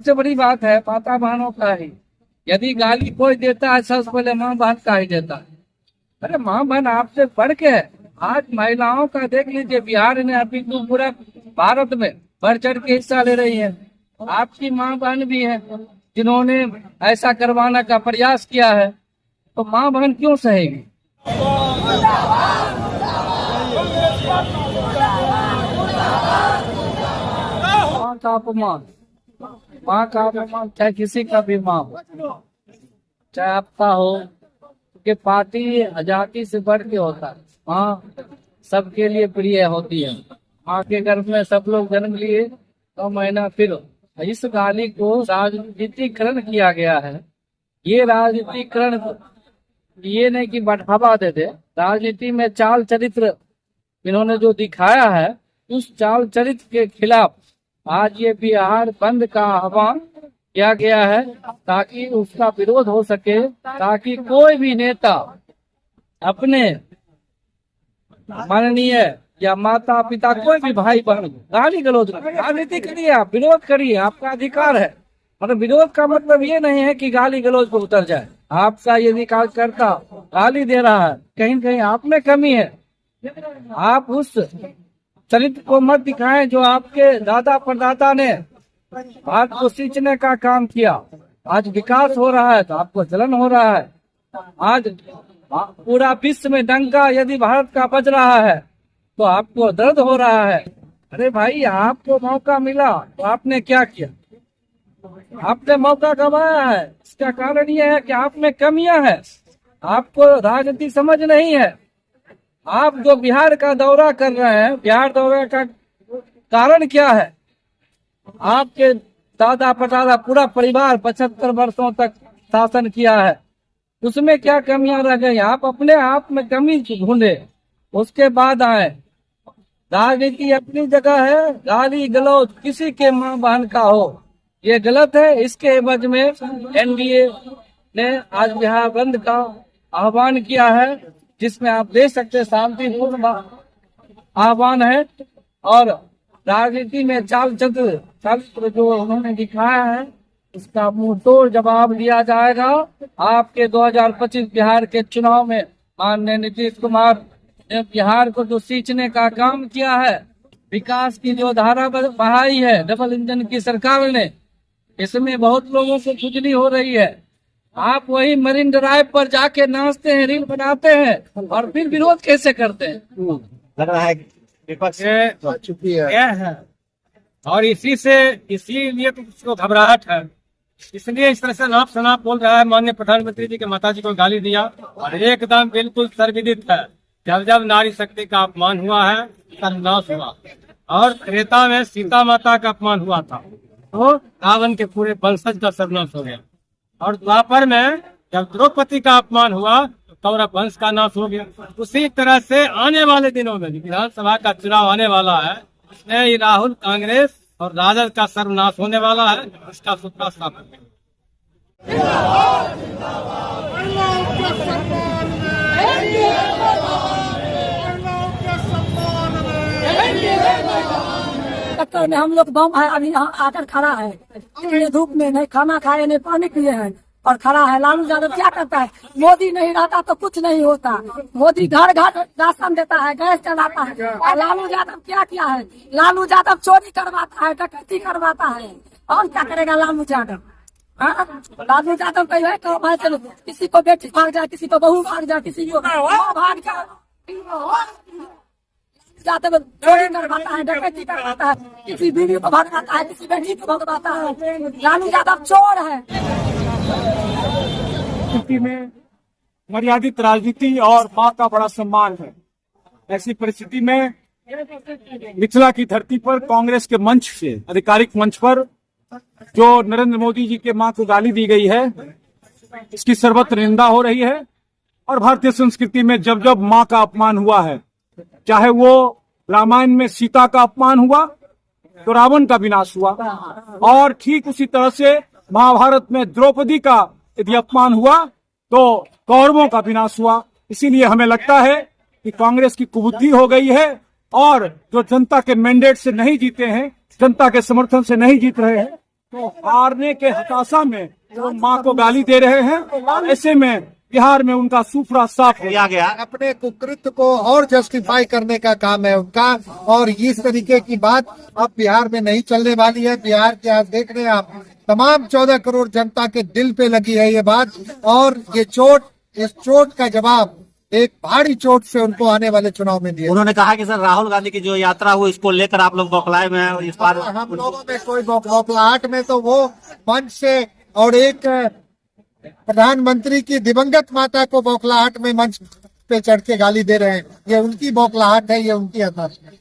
सबसे बड़ी बात है माता बहनों का ही। यदि गाली कोई देता है सबसे पहले माँ बहन का ही देता है। अरे माँ बहन आपसे बढ़ के है। आज महिलाओं का देख लीजिए, बिहार ने अभी तो पूरा भारत में बढ़ चढ़ के हिस्सा ले रही है। आपकी माँ बहन भी है जिन्होंने ऐसा करवाने का प्रयास किया है, तो माँ बहन क्यों सहेगी। माँ का अपमान, माँ का अपमान चाहे किसी का भी माँ हो, चाहे आपका हो, कि पार्टी आजादी से बढ़ के होता है। माँ सबके लिए प्रिय होती है। माँ के गर्भ में सब लोग जन्म लिए 9 महीना, फिर इस गाली को राजनीतिकरण किया गया है। ये राजनीतिकरण ये नहीं कि बढ़ावा दे दे, राजनीति में चाल चरित्र इन्होंने जो दिखाया है उस चाल चरित्र के खिलाफ आज ये बिहार बंद का आह्वान किया गया है, ताकि उसका विरोध हो सके, ताकि कोई भी नेता अपने माननीय या माता पिता कोई भी भाई बहन गाली गलौज, राजनीति करिए, आप विरोध करिए, आपका अधिकार है। मतलब विरोध का मतलब ये नहीं है कि गाली गलौज पर उतर जाए। आपका यदि कार्यकर्ता गाली दे रहा है, कहीं कहीं आप में कमी है। आप उस चरित्र को मत दिखाएं जो आपके दादा परदादा ने भारत को सींचने का काम किया। आज विकास हो रहा है तो आपको जलन हो रहा है। आज पूरा विश्व में डंका यदि भारत का बज रहा है तो आपको दर्द हो रहा है। अरे भाई, आपको मौका मिला तो आपने क्या किया? आपने मौका गंवाया है। इसका कारण यह है कि आप में कमियां हैं, आपको राजनीति समझ नहीं है। आप जो बिहार का दौरा कर रहे हैं, बिहार दौरे का कारण क्या है? आपके दादा परदादा पूरा परिवार 75 वर्षों तक शासन किया है, उसमें क्या कमियां रह गई? आप अपने आप में कमी ढूंढे, उसके बाद आए। राजनीति अपनी जगह है, गाली गलौज किसी के माँ बहन का हो ये गलत है। इसके एवज में एनडीए ने आज बिहार बंद का आह्वान किया है, जिसमें आप देख सकते हैं शांतिपूर्ण आह्वान है। और राजनीति में चाल चरित्र जो उन्होंने दिखाया है उसका मुंह तोड़ जवाब दिया जाएगा। आपके 2025 बिहार के चुनाव में माननीय नीतीश कुमार ने बिहार को जो सींचने का काम किया है, विकास की जो धारा बहाई है डबल इंजन की सरकार ने, इसमें बहुत लोगों को खुजली हो रही है। आप वही मरीन ड्राइव पर जाके नाचते हैं, रील बनाते हैं और फिर विरोध कैसे करते हैं? लग रहा है विपक्ष चुकी है और इसीलिए तो उसको घबराहट है। इसलिए इस तरह से नाप शनाप बोल रहा है। माननीय प्रधानमंत्री जी के माताजी को गाली दिया और एकदम बिल्कुल सर्वविदित है, जब जब नारी शक्ति का अपमान हुआ है सर्वनाश हुआ। और त्रेता में सीता माता का अपमान हुआ था तो रावण के पूरे वंशज का सर्वनाश हो गया। और द्वापर में जब द्रौपदी का अपमान हुआ तो कौरव वंश का नाश हो गया। उसी तरह से आने वाले दिनों में विधानसभा का चुनाव आने वाला है, इसमें राहुल कांग्रेस और राजद का सर्वनाश होने वाला है। इसका सूत्रा साफ है। टक्कर में हम लोग बम है, अभी यहाँ आकर खड़ा है, इतने धूप में नहीं खाना खाए नहीं पानी पिए हैं और खड़ा है। लालू यादव क्या करता है? मोदी नहीं रहता तो कुछ नहीं होता। मोदी घर घर राशन देता है, गैस चलाता है। और लालू यादव क्या किया है? लालू यादव चोरी करवाता है, डकैती करवाता है। और क्या करेगा लालू यादव? लालू यादव कही है तो भाई चलो, किसी को बेटी भाग जाए, किसी को बहू भाग जाए, किसी को भाग जाए, यादव चोरी करवाता है, डकैती करवाता है, किसी बीवी को भगवाता है, किसी बेटी को भगवाता है। लालू यादव चोर है। स्थिति में मर्यादित राजनीति और मां का बड़ा सम्मान है। ऐसी परिस्थिति में मिथिला की धरती पर कांग्रेस के मंच से, आधिकारिक मंच पर जो नरेंद्र मोदी जी के मां को गाली दी गई है, इसकी सर्वत्र निंदा हो रही है। और भारतीय संस्कृति में जब जब मां का अपमान हुआ है, चाहे वो रामायण में सीता का अपमान हुआ तो रावण का विनाश हुआ, और ठीक उसी तरह से महाभारत में द्रौपदी का यदि अपमान हुआ तो कौरवों का विनाश हुआ। इसीलिए हमें लगता है कि कांग्रेस की कुबुद्धि हो गई है और जो जनता के मैंडेट से नहीं जीते हैं, जनता के समर्थन से नहीं जीत रहे हैं, तो हारने के हताशा में वो माँ को गाली दे रहे हैं। ऐसे में बिहार में उनका सुफरा साफ हो किया गया। अपने कुकृत्य को और जस्टिफाई करने का काम है उनका, और इस तरीके की बात अब बिहार में नहीं चलने वाली है। बिहार के आज देख रहे हैं आप, तमाम 14 करोड़ जनता के दिल पे लगी है ये बात, और ये चोट, इस चोट का जवाब एक भारी चोट से उनको आने वाले चुनाव में दिया। उन्होंने कहा कि सर राहुल गांधी की जो यात्रा हुई इसको लेकर आप लोग बौखलाए में हैं और इस बार हम लोगों में कोई बौखलाहट में तो वो मंच से, और एक प्रधानमंत्री की दिवंगत माता को बौखलाहट में मंच पे चढ़ के गाली दे रहे हैं, ये उनकी बौखलाहट है, ये उनकी हताशा है।